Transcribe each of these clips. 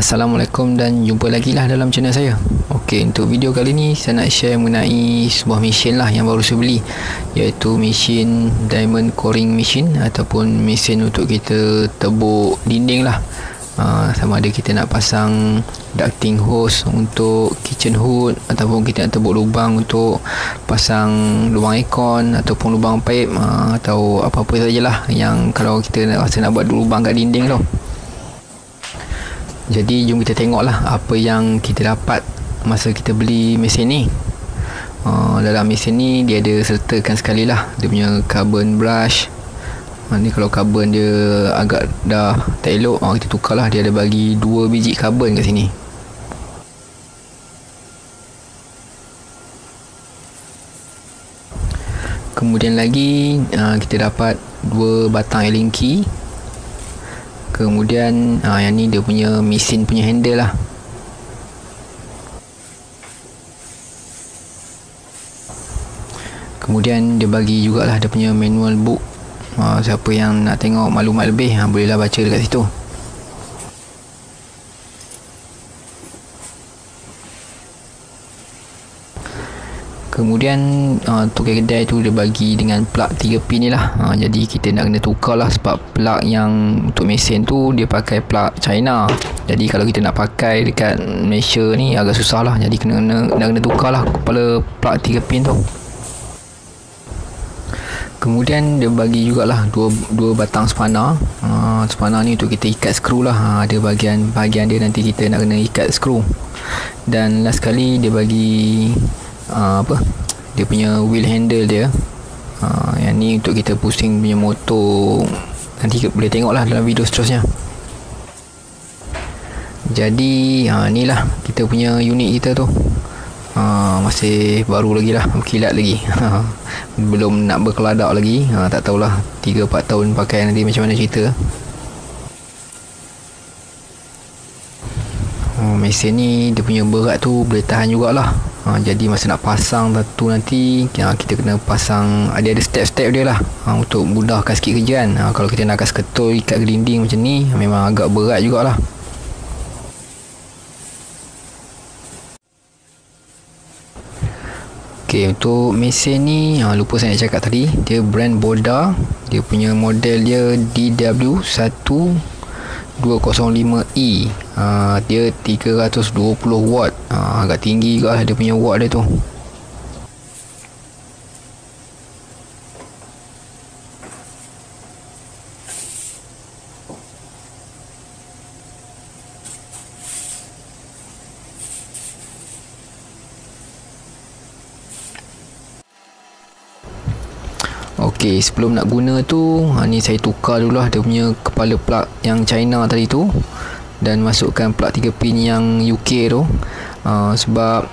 Assalamualaikum dan jumpa lagi lah dalam channel saya. Okey, untuk video kali ni saya nak share mengenai sebuah mesin lah yang baru saya beli, iaitu mesin diamond coring machine ataupun mesin untuk kita tebuk dinding lah. Sama ada kita nak pasang ducting hose untuk kitchen hood, ataupun kita nak tebuk lubang untuk pasang lubang aircon ataupun lubang paip, atau apa-apa sajalah yang kalau kita rasa nak buat lubang kat dinding tu. Jadi jom kita tengoklah apa yang kita dapat masa kita beli mesin ni. Dalam mesin ni dia ada sertakan sekali lah dia punya carbon brush. Ni kalau carbon dia agak dah tak elok, kita tukar lah. Dia ada bagi 2 biji carbon kat sini. Kemudian lagi kita dapat 2 batang Allen key. Kemudian yang ni dia punya mesin punya handle lah. Kemudian dia bagi jugalah dia punya manual book. Siapa yang nak tengok maklumat lebih, bolehlah baca dekat situ. Kemudian untuk kedai tu dia bagi dengan plug 3 pin ni lah. Jadi kita nak kena tukar lah, sebab plug yang untuk mesin tu dia pakai plug China. Jadi kalau kita nak pakai dekat Malaysia ni agak susah lah. Jadi nak kena tukar lah kepala plug 3 pin tu. Kemudian dia bagi jugalah dua batang spana. Spana ni untuk kita ikat skru lah. Ada bahagian dia nanti kita nak kena ikat skru. Dan last sekali dia bagi dia punya wheel handle dia. Yang ni untuk kita pusing punya motor. Nanti boleh tengok lah dalam video seterusnya. Jadi ni lah kita punya unit kita tu. Masih baru lagi lah, berkilat lagi. Belum nak berkeladak lagi. Tak tahulah 3-4 tahun pakai nanti macam mana cerita. Mesin ni dia punya berat tu boleh tahan jugalah. Jadi masa nak pasang tu nanti kita kena pasang, ada step-step dia lah, untuk mudahkan sikit kerja kan. Kalau kita nak kas ketul ikat ke dinding macam ni memang agak berat jugalah. Okey, untuk mesin ni lupa saya nak cakap tadi, dia brand Boda. Dia punya model dia DW1205E. Dia 320 watt. Agak tinggi juga lah dia punya watt dia tu. Okey, sebelum nak guna tu, ni saya tukar dulu lah dia punya kepala plug yang China tadi tu dan masukkan plug 3 pin yang UK tu. Sebab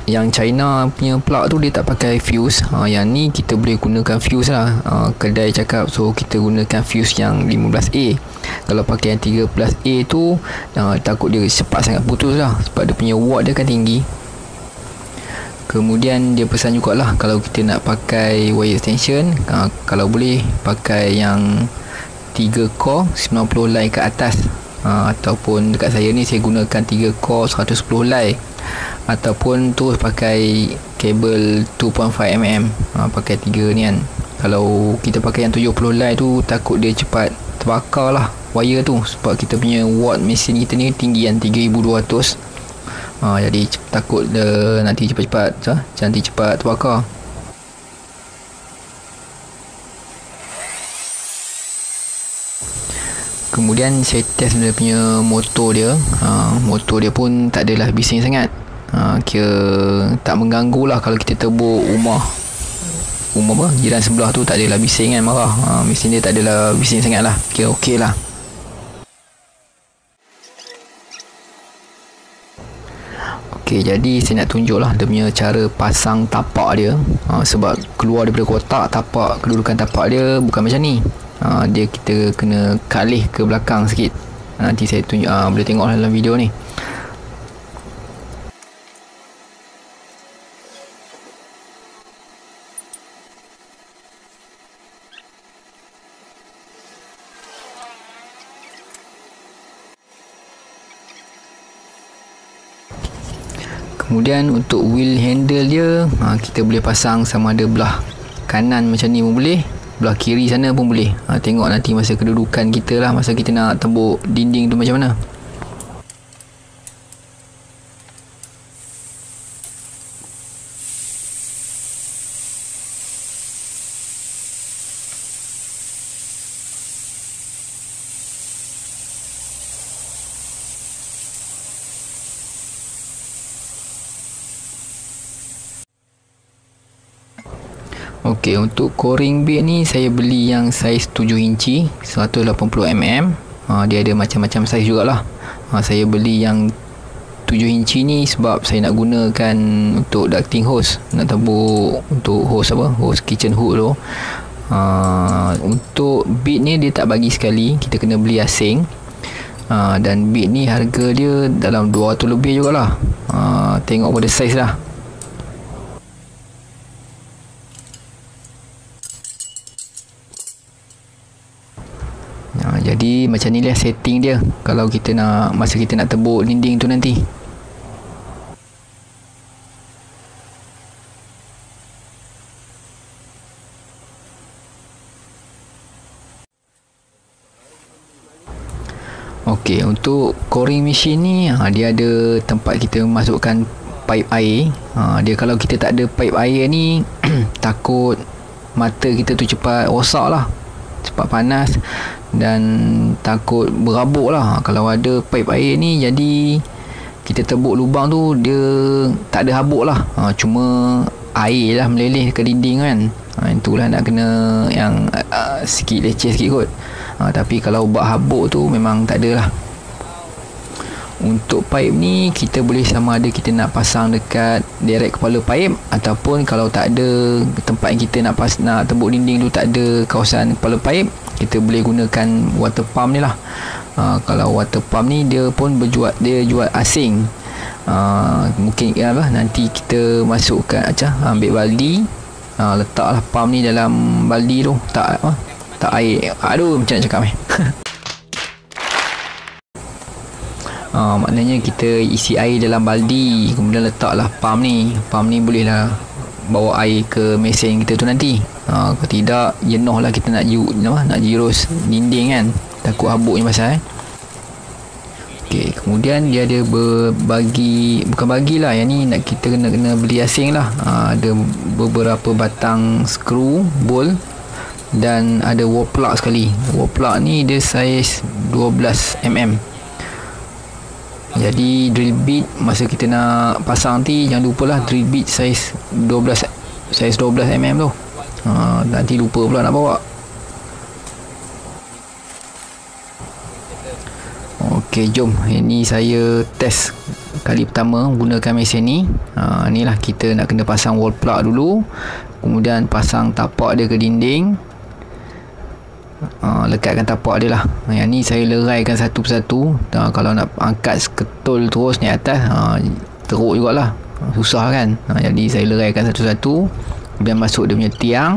yang China punya plug tu dia tak pakai fuse. Yang ni kita boleh gunakan fuse lah. Kedai cakap so kita gunakan fuse yang 15A. Kalau pakai yang 13A tu takut dia cepat sangat putus lah, sebab dia punya watt dia kan tinggi. Kemudian dia pesan jugalah kalau kita nak pakai wire extension, kalau boleh pakai yang 3 core 90 line ke atas. Ataupun dekat saya ni saya gunakan 3 core 110 line, ataupun tu pakai kabel 2.5mm. Pakai 3 ni kan. Kalau kita pakai yang 70 line tu takut dia cepat terbakar lah wire tu, sebab kita punya watt mesin kita ni tinggi yang 3200. Jadi takut nanti cepat-cepat terbakar. Kemudian saya test dia punya motor dia. Motor dia pun tak adalah bising sangat. Kira tak mengganggu lah kalau kita tebuk rumah jiran sebelah tu, tak adalah bising kan, marah. Mesin dia tak adalah bising sangat lah, kira okey lah. Okey, jadi saya nak tunjuk lah dia punya cara pasang tapak dia. Sebab keluar daripada kotak, kedudukan tapak dia bukan macam ni. Dia kita kena kalih ke belakang sikit. Nanti saya tunjuk, boleh tengok dalam video ni. Kemudian untuk wheel handle dia, kita boleh pasang sama ada belah kanan macam ni pun boleh, belah kiri sana pun boleh. Tengok nanti masa kedudukan kita lah, masa kita nak tembuk dinding tu macam mana. Okey, untuk coring bed ni saya beli yang saiz 7 inci 180mm. Dia ada macam-macam saiz jugalah. Saya beli yang 7 inci ni sebab saya nak gunakan untuk ducting hose, nak tabur untuk hose hose kitchen hood tu. Untuk bed ni dia tak bagi sekali, kita kena beli asing. Dan bed ni harga dia dalam 200 lebih jugalah. Tengok pada saiz lah. Jadi macam ni lah setting dia kalau kita nak, masa kita nak tebuk dinding tu nanti. Okey, untuk coring machine ni dia ada tempat kita masukkan pipe air. Dia kalau kita tak ada pipe air ni takut mata kita tu cepat rosak lah, cepat panas dan takut berabuk lah. Kalau ada pipe air ni, jadi kita tebuk lubang tu dia tak ada habuk lah, cuma air lah meleleh ke dinding kan. Itulah nak kena yang sikit leceh sikit kot. Tapi kalau buat habuk tu memang tak ada lah. Untuk pipe ni kita boleh sama ada kita nak pasang dekat direct kepala pipe, ataupun kalau tak ada tempat yang kita nak tembuk dinding tu tak ada kawasan kepala pipe, kita boleh gunakan water pump ni lah. Kalau water pump ni dia pun dia jual asing. Mungkin nanti kita masukkan ambil baldi, letaklah pump ni dalam baldi tu, tak air. Aduh, macam nak cakap maknanya kita isi air dalam baldi, kemudian letaklah pump ni. Pump ni bolehlah bawa air ke mesin kita tu nanti. Kalau tidak, jenuh lah kita nak jirus dinding kan, takut habuknya pasal Okey, kemudian dia ada bukan bagilah, yang ni nak kita kena beli asing lah. Ada beberapa batang skru bolt dan ada wall plug sekali. Wall plug ni dia saiz 12mm. Jadi drill bit masa kita nak pasang nanti, jangan lupalah drill bit saiz 12mm tu. Nanti lupa pula nak bawa. Okey, jom. Ini saya test kali pertama gunakan mesin ni. Inilah kita nak kena pasang wall plug dulu, kemudian pasang tapak dia ke dinding. Lekatkan tapak dia lah. Yang ni saya leraikan satu persatu. Kalau nak angkat ketul terus naik atas, teruk jugalah, susah kan. Jadi saya leraikan satu-satu, kemudian masuk dia punya tiang.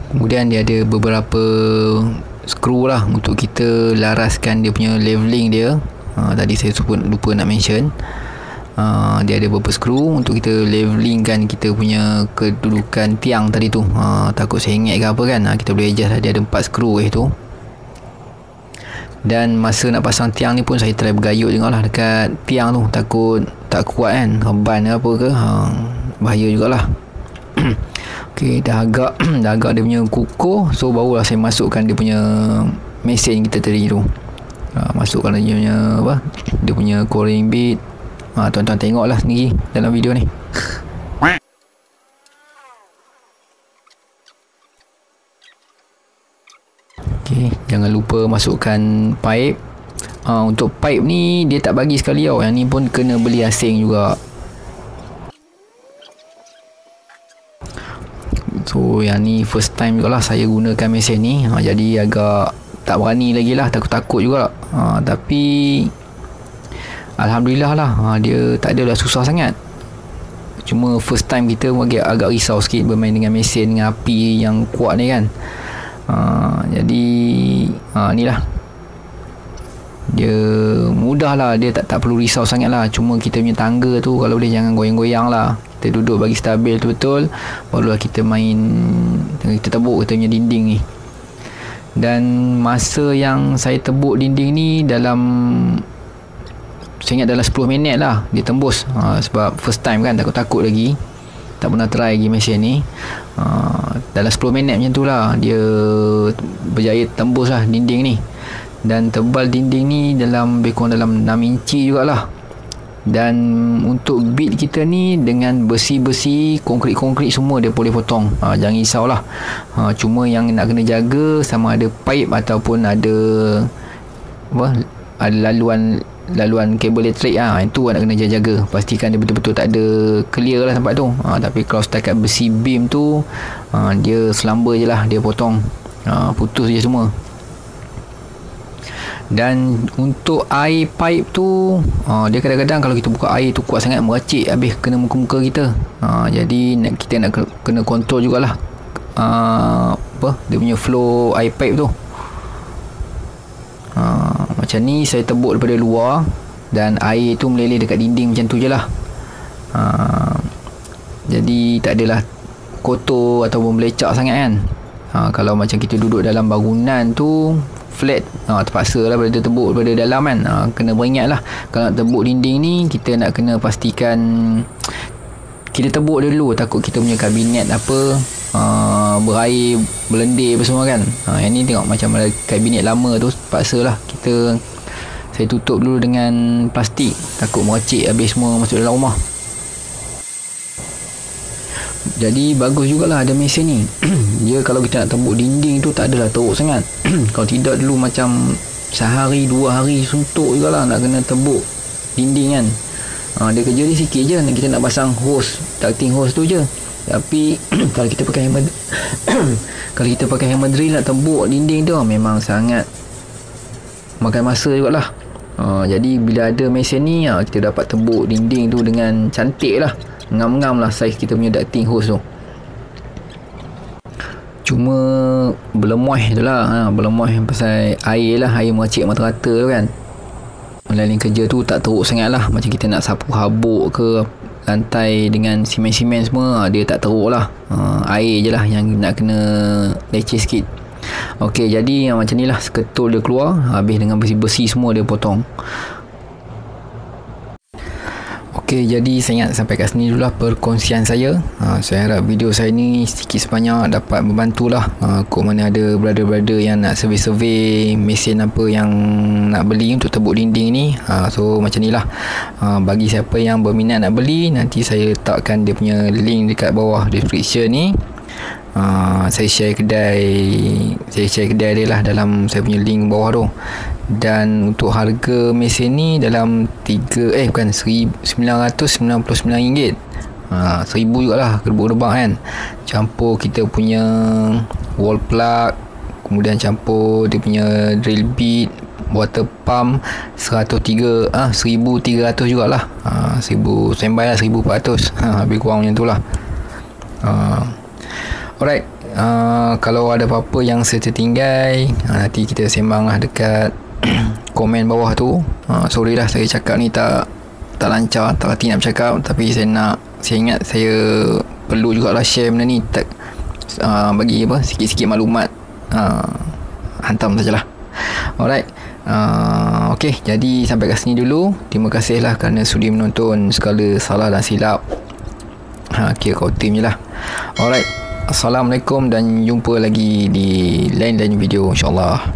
Kemudian dia ada beberapa skru lah untuk kita laraskan dia punya leveling dia. Tadi saya lupa nak mention. Dia ada beberapa skru untuk kita levelingkan kita punya kedudukan tiang tadi tu. Takut sengit ke apa kan, kita boleh adjust lah. Dia ada 4 skru tu. Dan masa nak pasang tiang ni pun saya try bergayut juga lah dekat tiang tu, takut tak kuat kan, ban ke apa ke, bahaya jugalah. Ok, dah agak dia punya kukuh, so barulah saya masukkan dia punya mesin kita tadi tu. Masukkan dia punya dia punya coring bit. Tuan-tuan tengoklah sendiri dalam video ni. Okey, jangan lupa masukkan pipe. Untuk pipe ni dia tak bagi sekali tau. Yang ni pun kena beli asing juga. So yang ni first time jugalah saya gunakan mesin ni. Jadi agak tak berani lagi lah, takut-takut juga. Tapi Alhamdulillah lah, dia tak adalah susah sangat. Cuma first time kita agak risau sikit bermain dengan mesin dengan api yang kuat ni kan. Jadi inilah dia mudah lah, dia tak perlu risau sangat lah. Cuma kita punya tangga tu kalau boleh jangan goyang-goyang lah, kita duduk bagi stabil tu betul, barulah kita kita tebuk kita punya dinding ni. Dan masa yang saya tebuk dinding ni dalam, saya ingat dalam 10 minit lah dia tembus. Sebab first time kan, takut-takut lagi, tak pernah try lagi mesin ni. Dalam 10 minit macam tu lah dia berjaya tembus lah dinding ni. Dan tebal dinding ni lebih kurang dalam 6 inci jugalah. Dan untuk bit kita ni dengan besi-besi, konkrit-konkrrit semua dia boleh potong. Jangan risaulah. Cuma yang nak kena jaga sama ada pipe ataupun ada laluan kabel elektrik. Itu nak kena jaga. Pastikan dia betul-betul tak ada clear lah tempat tu. Tapi kalau setakat besi beam tu, dia selamba je lah, dia potong, putus je semua. Dan untuk air pipe tu, dia kadang-kadang kalau kita buka air tu kuat sangat, meracik habis kena muka-muka kita. Jadi kita nak kena kontrol jugalah dia punya flow air pipe tu. Macam ni saya tebuk daripada luar dan air tu meleleh dekat dinding macam tu je lah. Jadi tak adalah kotor ataupun melecak sangat kan. Kalau macam kita duduk dalam bangunan tu flat, terpaksa lah daripada tebuk daripada dalam kan. Kena beringat lah kalau nak tebuk dinding ni, kita nak kena pastikan kita tebuk dulu, takut kita punya kabinet berair, berlendir apa semua kan. Yang ni tengok macam ada kabinet lama tu, terpaksa lah saya tutup dulu dengan plastik, takut meracik habis semua masuk dalam rumah. Jadi bagus jugalah ada mesin ni. Dia kalau kita nak tembuk dinding tu tak adalah teruk sangat. Kalau tidak dulu macam sehari 2 hari suntuk jugalah nak kena tembuk dinding kan. Dia kerja dia sikit je, kita nak pasang hose, ducting hose tu je. Tapi kalau kita pakai hammer kalau kita pakai hammer drill nak tembuk dinding tu memang sangat makan masa jugalah. Jadi bila ada mesin ni, kita dapat tembuk dinding tu dengan cantik lah, ngam-ngam lah saiz kita punya ducting hose tu. Cuma berlemoh tu lah, berlemoh pasal air lah, air meracik mata-mata tu kan. Lain kerja tu tak teruk sangat lah, macam kita nak sapu habuk ke lantai dengan simen-simen semua, dia tak teruk lah. Air je lah yang nak kena leceh sikit. Okey, jadi macam ni lah seketul dia keluar, habis dengan besi-besi semua dia potong. Okey, jadi saya ingat sampai kat sini dululah perkongsian saya. Saya harap video saya ni sedikit sebanyak dapat membantulah. Kok mana ada brother-brother yang nak survey-survey mesin apa yang nak beli untuk tebuk dinding ni. So macam ni lah. Bagi siapa yang berminat nak beli, nanti saya letakkan dia punya link dekat bawah description ni. Saya share kedai dia lah dalam saya punya link bawah tu. Dan untuk harga mesin ni dalam RM999. 1000 jugalah gerbuk-gerbak kan. Campur kita punya wall plug, kemudian campur dia punya drill bit, water pump 1300 jugalah. 1000 standby lah, 1400. Habis kurang macam tu lah. Alright, kalau ada apa-apa yang saya tertinggal, nanti kita sembang lah dekat komen bawah tu. Sorry lah saya cakap ni tak lancar, tak hati nak bercakap, tapi saya ingat saya perlu jugalah share benda ni, bagi sikit-sikit maklumat, hantam sajalah. Alright, ok, jadi sampai kat sini dulu. Terima kasih lah kerana sudi menonton. Segala salah dan silap kira kau tim je lah. Alright, Assalamualaikum dan jumpa lagi di lain-lain video insyaAllah.